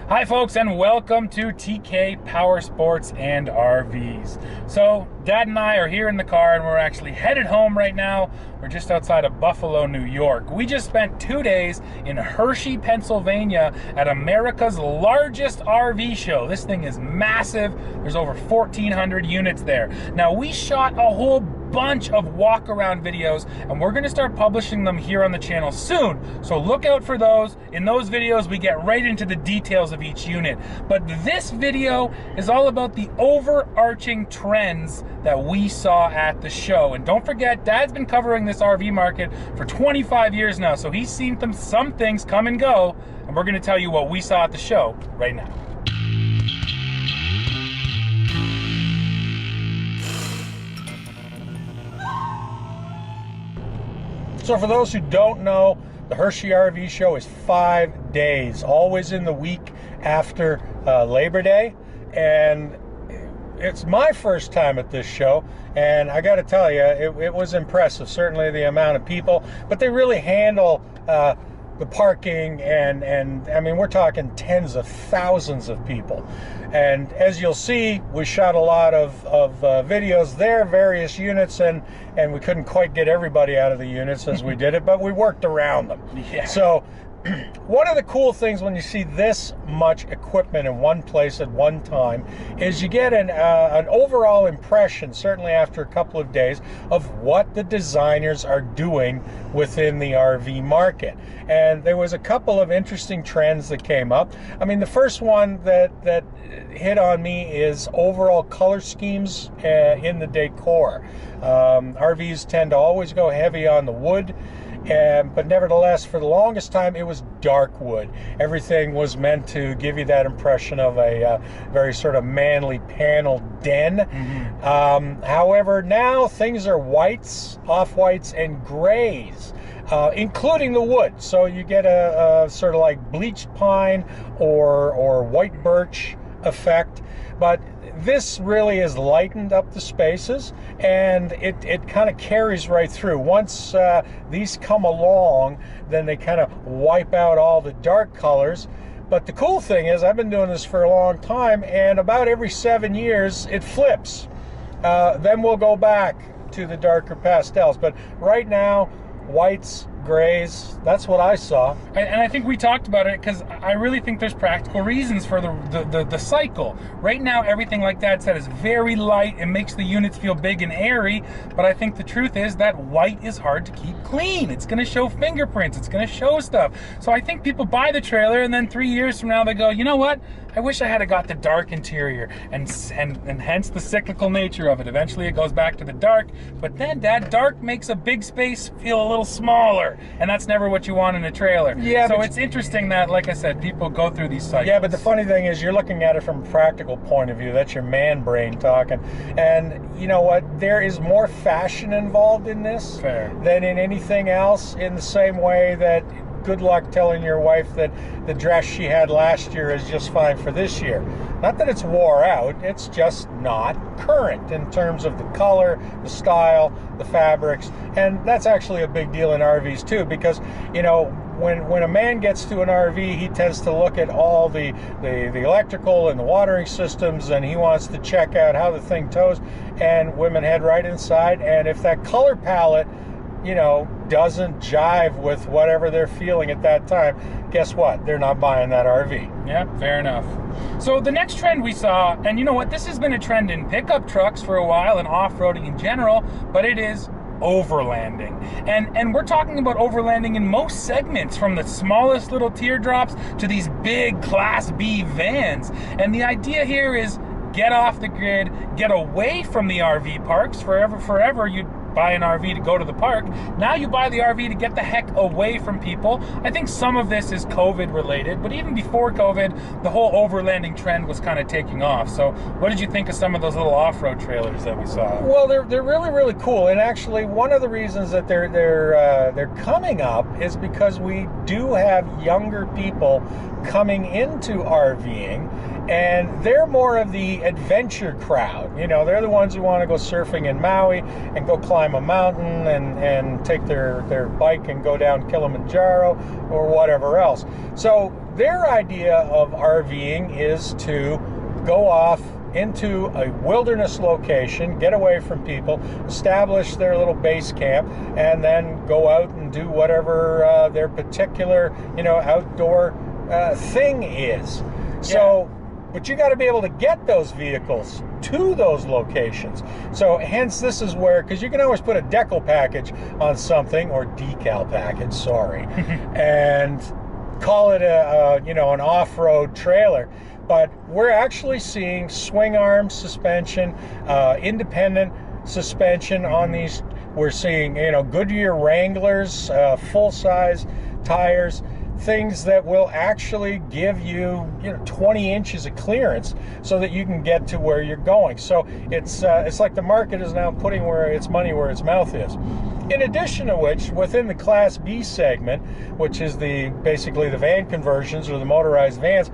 Hi folks, and welcome to TK Power Sports and RVs. So Dad and I are here in the car and we're actually headed home right now. We're just outside of Buffalo, New York. We just spent 2 days in Hershey, Pennsylvania at America's largest RV show. This thing is massive. There's over 1,400 units there. Now we shot a whole bunch of walk around videos and we're going to start publishing them here on the channel soon, so look out for those. In those videos we get right into the details of each unit, but this video is all about the overarching trends that we saw at the show. And don't forget, Dad's been covering this RV market for 25 years now, so he's seen some things come and go, and we're going to tell you what we saw at the show right now. So for those who don't know, the Hershey RV show is 5 days, always in the week after Labor Day. And it's my first time at this show, and I got to tell you, it was impressive, certainly the amount of people, but they really handle the parking, and I mean, we're talking tens of thousands of people. And as you'll see, we shot a lot of videos there, various units, and we couldn't quite get everybody out of the units as we did it, but we worked around them. Yeah. So one of the cool things when you see this much equipment in one place at one time is you get an overall impression, certainly after a couple of days, of what the designers are doing within the RV market. And there was a couple of interesting trends that came up. I mean, the first one that hit on me is overall color schemes in the decor. RVs tend to always go heavy on the wood, but nevertheless, for the longest time, it was dark wood. Everything was meant to give you that impression of a very sort of manly paneled den. Mm-hmm. However, now things are whites, off-whites, and grays, including the wood. So you get a sort of like bleached pine or white birch effect. But this really has lightened up the spaces, and it kind of carries right through. Once these come along, then they kind of wipe out all the dark colors. But the cool thing is, I've been doing this for a long time, and about every 7 years it flips. Then we'll go back to the darker pastels. But right now, whites, grays, that's what I saw. And I think we talked about it because I really think there's practical reasons for the cycle. Right now, everything, like Dad said, is very light. It makes the units feel big and airy, but I think the truth is that white is hard to keep clean. It's going to show fingerprints. It's going to show stuff. So I think people buy the trailer, and then 3 years from now they go, you know what? I wish I had got the dark interior, and hence the cyclical nature of it. Eventually it goes back to the dark, but then, Dad, dark makes a big space feel a little smaller, and that's never what you want in a trailer. Yeah. So it's interesting that, like I said, people go through these cycles. Yeah, but the funny thing is, you're looking at it from a practical point of view. That's your man brain talking. And you know what? There is more fashion involved in this than in anything else, in the same way that good luck telling your wife that the dress she had last year is just fine for this year. Not that it's wore out, it's just not current in terms of the color, the style, the fabrics. And that's actually a big deal in RVs too, because, you know, when a man gets to an RV, he tends to look at all the electrical and the watering systems, and he wants to check out how the thing tows, and women head right inside. And if that color palette, you know, doesn't jive with whatever they're feeling at that time, guess what? They're not buying that RV. Yeah, fair enough. So the next trend we saw, and you know what, this has been a trend in pickup trucks for a while and off-roading in general, but it is overlanding. And we're talking about overlanding in most segments, from the smallest little teardrops to these big Class B vans. And the idea here is get off the grid, get away from the RV parks. Forever you'd buy an RV to go to the park. Now you buy the RV to get the heck away from people. I think some of this is COVID related, but even before COVID, the whole overlanding trend was kind of taking off. So what did you think of some of those little off-road trailers that we saw? Well, they're really, really cool. And actually, one of the reasons that they're coming up is because we do have younger people coming into RVing, and they're more of the adventure crowd. You know, they're the ones who want to go surfing in Maui and go climb a mountain and take their bike and go down Kilimanjaro or whatever else. So their idea of RVing is to go off into a wilderness location, get away from people, establish their little base camp, and then go out and do whatever their particular, outdoor thing is. So, but you got to be able to get those vehicles to those locations. So hence this is where, because you can always put a decal package on something, or decal package, sorry, and call it an off-road trailer. But we're actually seeing swing arm suspension, independent suspension on these. We're seeing, Goodyear Wranglers, full-size tires, things that will actually give you, 20 inches of clearance so that you can get to where you're going. So it's like the market is now putting its money where its mouth is. In addition to which, within the Class B segment, which is basically the van conversions or the motorized vans,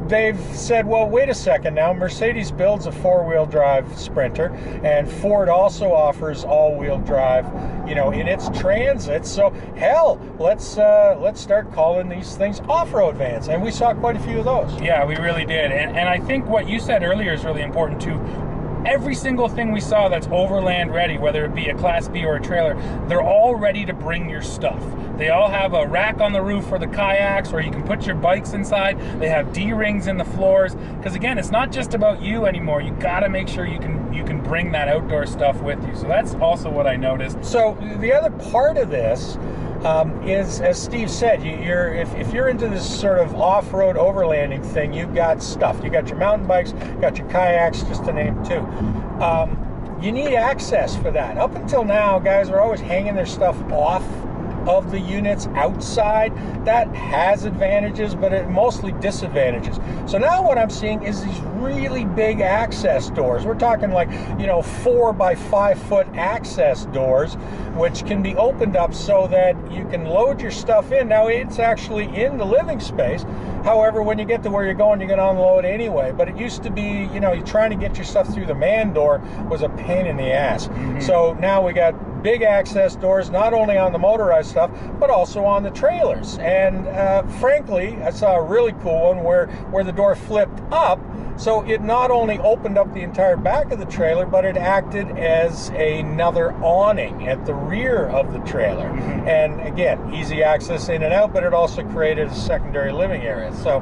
they've said, well, wait a second now, Mercedes builds a four-wheel drive Sprinter, and Ford also offers all-wheel drive, in its Transit. So hell, let's start calling these things off-road vans, and we saw quite a few of those. Yeah, we really did, and I think what you said earlier is really important too. Every single thing we saw that's overland ready, whether it be a Class B or a trailer, they're all ready to bring your stuff. They all have a rack on the roof for the kayaks, or you can put your bikes inside. They have D-rings in the floors, because again, it's not just about you anymore. You got to make sure you can bring that outdoor stuff with you. So that's also what I noticed. So the other part of this is, as Steve said, if you're into this sort of off-road overlanding thing, you've got stuff. You got your mountain bikes, got your kayaks, just to name two. You need access for that. Up until now, guys are always hanging their stuff off of the units outside. That has advantages, but it mostly disadvantages. So now what I'm seeing is these really big access doors. We're talking like 4 by 5 foot access doors, which can be opened up so that you can load your stuff in. Now it's actually in the living space. However, when you get to where you're going, you're going to unload anyway. But it used to be, you're trying to get your stuff through the man door was a pain in the ass. So now we got big access doors, not only on the motorized stuff, but also on the trailers. And frankly, I saw a really cool one where the door flipped up, so it not only opened up the entire back of the trailer, but it acted as another awning at the rear of the trailer. And again, easy access in and out, but it also created a secondary living area. So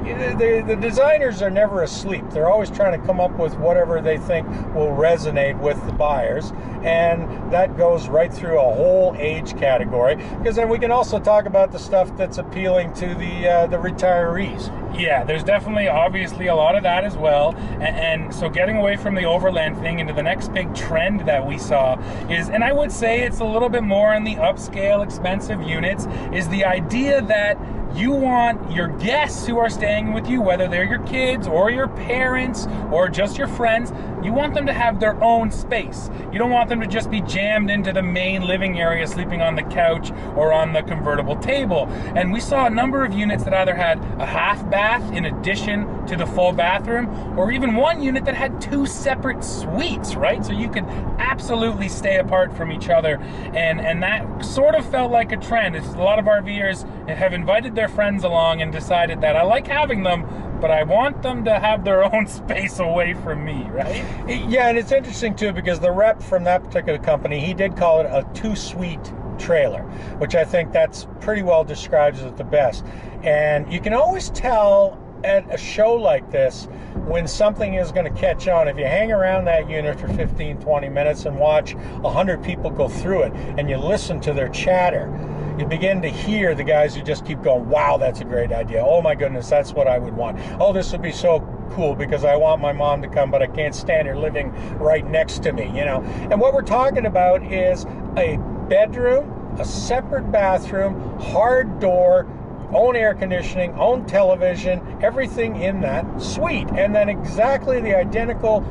the designers are never asleep. They're always trying to come up with whatever they think will resonate with the buyers, and that goes right through a whole age category, because then we can also talk about the stuff that's appealing to the retirees. Yeah, there's definitely, obviously, a lot of that as well. And so getting away from the overland thing into the next big trend that we saw is, and I would say it's a little bit more on the upscale, expensive units, is the idea that you want your guests who are staying with you, whether they're your kids or your parents or just your friends, you want them to have their own space. You don't want them to just be jammed into the main living area, sleeping on the couch or on the convertible table. And we saw a number of units that either had a half bath in addition to the full bathroom, or even one unit that had 2 separate suites, right? So you could absolutely stay apart from each other. And that sort of felt like a trend. It's, a lot of RVers have invited their friends along and decided that I like having them, but I want them to have their own space away from me, right? Yeah, and it's interesting too, because the rep from that particular company, he did call it a 2-suite trailer, which I think that's pretty well describes it the best. And you can always tell at a show like this when something is going to catch on. If you hang around that unit for 15-20 minutes and watch 100 people go through it, and you listen to their chatter, you begin to hear the guys who just keep going, wow, that's a great idea. Oh my goodness, that's what I would want. Oh, this would be so cool because I want my mom to come, but I can't stand her living right next to me, And what we're talking about is a bedroom, a separate bathroom, hard door, own air conditioning, own television, everything in that suite. And then exactly the identical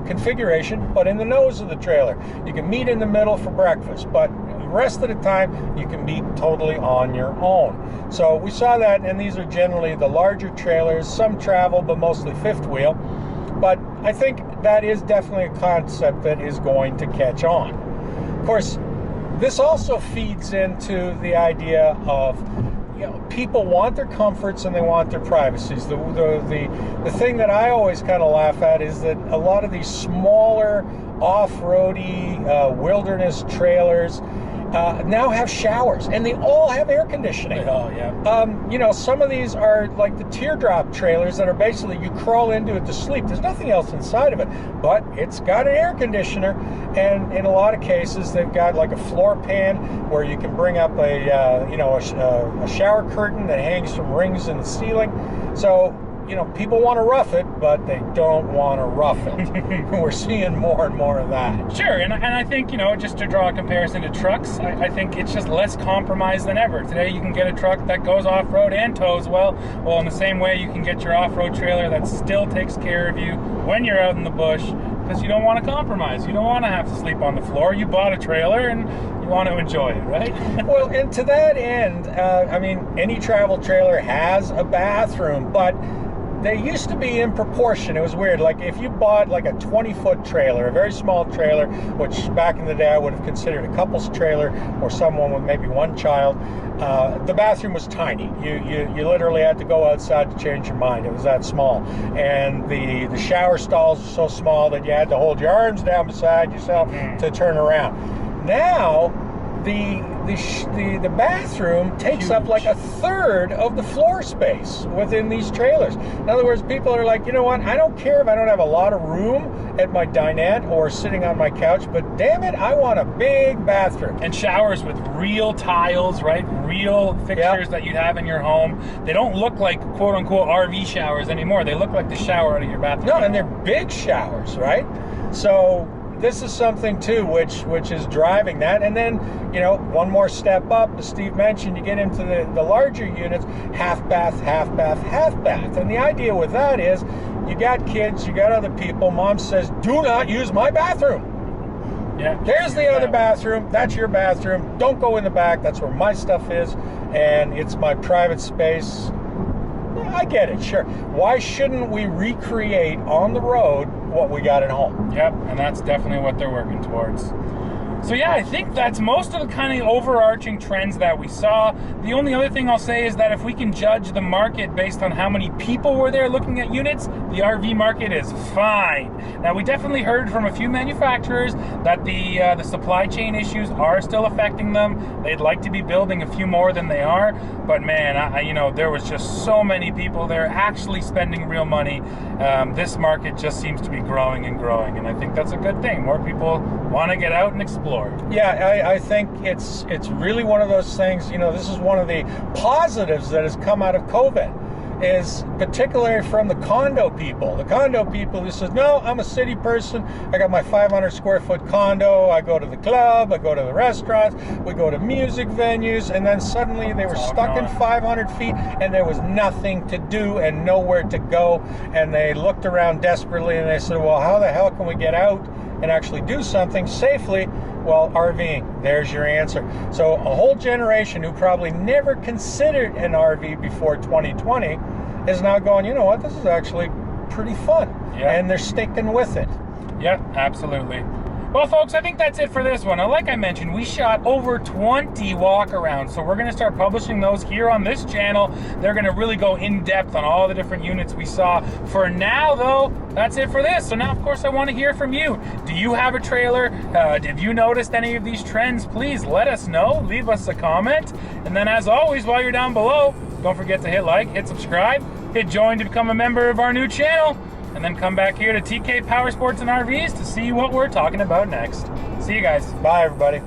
configuration, but in the nose of the trailer. You can meet in the middle for breakfast, but the rest of the time you can be totally on your own. So we saw that, and these are generally the larger trailers, some travel, but mostly fifth wheel. But I think that is definitely a concept that is going to catch on. Of course, this also feeds into the idea of, people want their comforts and they want their privacies. The thing that I always kind of laugh at is that a lot of these smaller off-roady wilderness trailers now have showers, and they all have air conditioning. Oh, yeah. You know, some of these are like the teardrop trailers that are basically you crawl into it to sleep. There's nothing else inside of it, but it's got an air conditioner, and in a lot of cases they've got like a floor pan where you can bring up a shower curtain that hangs from rings in the ceiling. So, you know, people want to rough it, but they don't want to rough it. We're seeing more and more of that. Sure, and I think, you know, just to draw a comparison to trucks, I think it's just less compromised than ever. Today you can get a truck that goes off-road and tows well. Well, in the same way you can get your off-road trailer that still takes care of you when you're out in the bush, because you don't want to compromise. You don't want to have to sleep on the floor. You bought a trailer and you want to enjoy it, right? Well, and to that end, I mean, any travel trailer has a bathroom, but they used to be in proportion. It was weird. Like if you bought like a 20-foot trailer, a very small trailer, which back in the day I would have considered a couple's trailer or someone with maybe one child, the bathroom was tiny. You literally had to go outside to change your mind. It was that small. And the shower stalls were so small that you had to hold your arms down beside yourself to turn around. Now, the bathroom takes up like a third of the floor space within these trailers. In other words, people are like, you know what, I don't care if I don't have a lot of room at my dinette or sitting on my couch, but damn it, I want a big bathroom. And showers with real tiles, right? Real fixtures that you'd have in your home. They don't look like quote-unquote RV showers anymore. They look like the shower out of your bathroom. No, and they're big showers, right? So this is something too which is driving that. And then, you know, one more step up, as Steve mentioned, you get into the larger units, half bath, half bath, half bath. And the idea with that is you got kids, you got other people, mom says, do not use my bathroom. Yeah. There's the other bathroom, that's your bathroom, don't go in the back, that's where my stuff is, and it's my private space. I get it, sure. Why shouldn't we recreate on the road what we got at home? Yep, and that's definitely what they're working towards. So yeah, I think that's most of the kind of overarching trends that we saw. The only other thing I'll say is that if we can judge the market based on how many people were there looking at units, the RV market is fine. Now, we definitely heard from a few manufacturers that the supply chain issues are still affecting them. They'd like to be building a few more than they are, but man, you know, there was just so many people there actually spending real money. This market just seems to be growing and growing, and I think that's a good thing. More people want to get out and explore. Yeah, I think it's really one of those things, you know, this is one of the positives that has come out of COVID, is particularly from the condo people. The condo people who says, no, I'm a city person, I got my 500 square foot condo, I go to the club, I go to the restaurants, we go to music venues, and then suddenly they were stuck in 500 feet and there was nothing to do and nowhere to go, and they looked around desperately and they said, well, how the hell can we get out and actually do something safely? Well, RVing, there's your answer. So a whole generation who probably never considered an RV before 2020 is now going, you know what, this is actually pretty fun. Yeah. And they're sticking with it. Yeah, absolutely. Well, folks, I think that's it for this one. Now, like I mentioned, we shot over 20 walk-arounds, so we're going to start publishing those here on this channel. They're going to really go in-depth on all the different units we saw. For now, though, that's it for this. So now, of course, I want to hear from you. Do you have a trailer? Have you noticed any of these trends? Please let us know. Leave us a comment. And then, as always, while you're down below, don't forget to hit like, hit subscribe, hit join to become a member of our new channel, and then come back here to TK Power Sports and RVs to see what we're talking about next. See you guys. Bye, everybody.